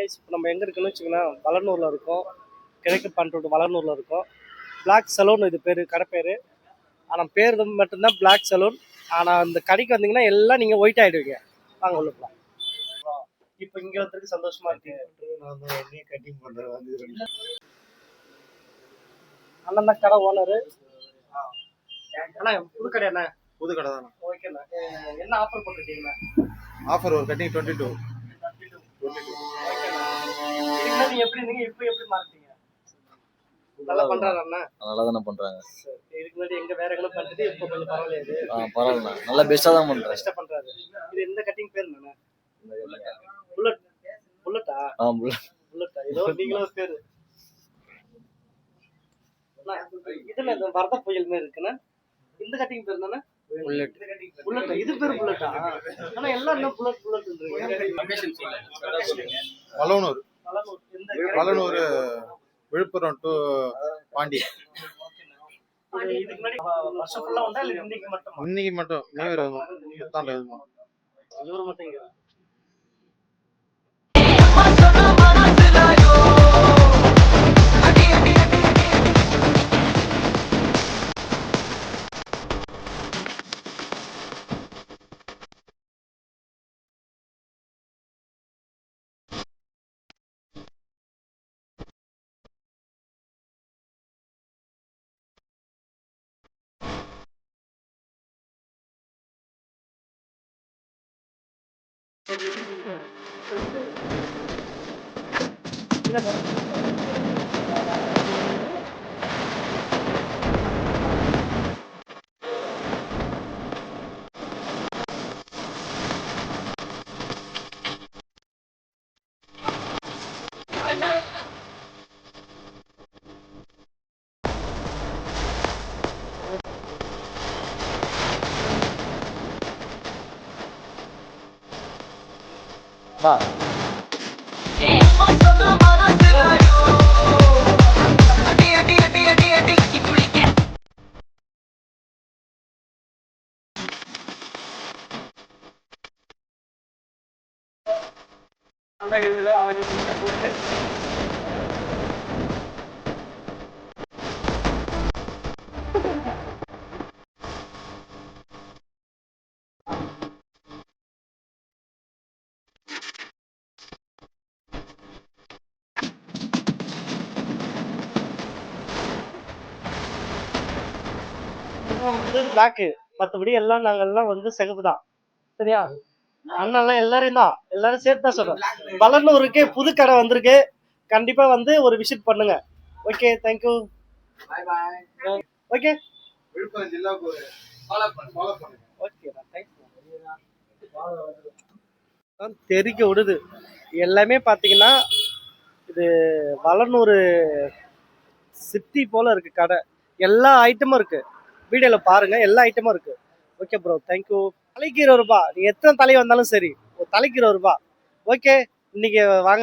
இப்போ நம்ம எங்கே இருக்குன்னு வச்சுக்கோங்களேன், வளனூரில் இருக்கோம். கிழக்கு பண்ருட்டு வளனூரில் இருக்கோம். பிளாக் சலூன் இது பேர், கடை பேர். ஆனால் பேர் மட்டும்தான் பிளாக் சலூன். ஆனால் இந்த கடைக்கு வந்தீங்கன்னா எல்லாம் நீங்கள் ஒயிட் ஆகிடுவீங்க. வாங்க உள்ள போகலாம். இப்போ இங்கே வந்துருக்கு சந்தோஷமா இருக்கு. கட்டிங் பண்றேன். அண்ணன் தான் கடை ஓனரு. அண்ணா புது கடை அண்ணா? புது கடை தானே. ஓகேண்ணா. என்ன ஆஃபர் போட்டுருக்கீங்கண்ணா? ஆஃபர் ஒரு கட்டிங் 22. ஓகேண்ணா. இதுக்கு நீங்க எப்படி இருந்தீங்க, இப்போ எப்படி மாறிட்டீங்க? நல்லா பண்றாங்க அண்ணா? நல்லா தானே பண்றாங்க. இதுக்கு முன்னாடி எங்க வேற எங்க பண்ணிட்டு இப்போ கொஞ்சம் பரவாயில்லையா? பரவாயில்ல, நல்லா பெஸ்டா தான் பண்றாங்க. பெஸ்டா பண்றாரு. இது எந்த கட்டிங் பேர் என்ன? புல்லட். புல்லட்டா? புல்லட்டா. ஏதோ நீங்களும் பேரு. இதுல இந்த வரத புயல் மாதிரி இருக்குண்ணா. இந்த கட்டிங் பேர் என்னன்னா? புல்லட். புல்லட்டா? இது பேர் புல்லட்டா? ஆனா எல்லாம் என்ன புல்லட் புல்லட்ன்றீங்க? வளனூர். வளனூர் விழுப்புரம் டு பாண்டி. இதுக்கு முன்னாடி வருஷம் ஃபுல்லா உண்டா இல்ல இன்னைக்கு மட்டுமா? இன்னைக்கு மட்டும் நியூ தான் எழுதுமா. இவரு மட்டும் இங்க. வா. பிளாக்கு. மற்றபடி எல்லாம் நாங்கெல்லாம் வந்து சிகப்பு தான். சரியா? அண்ணெல்லாம் எல்லாரையும் தான், எல்லாரும் சேர்த்து தான் சொல்றேன். வளனூருக்கு புது கடை வந்திருக்கு. கண்டிப்பா வந்து ஒரு விசிட் பண்ணுங்க. Okay, thank you. ஓகே, விழுப்புரம் ஜில்லாவுக்கு ஒரு ஃபாலோ பண்ணுங்க. ஓகே, தெரிக்க விடுது. எல்லாமே பார்த்தீங்கன்னா இது வளனூர் சிட்டி போல இருக்கு கடை. எல்லா ஐட்டமும் இருக்கு. வீடியோல பாருங்க, எல்லா ஐட்டமும் இருக்கு. Okay bro, thank you. தலைக்கு 20 ரூபாய். நீங்க எத்தனை தலை வந்தாலும் சரி, ஒரு தலைக்கு 20 ரூபாய். ஓகே, இன்னைக்கு வாங்க.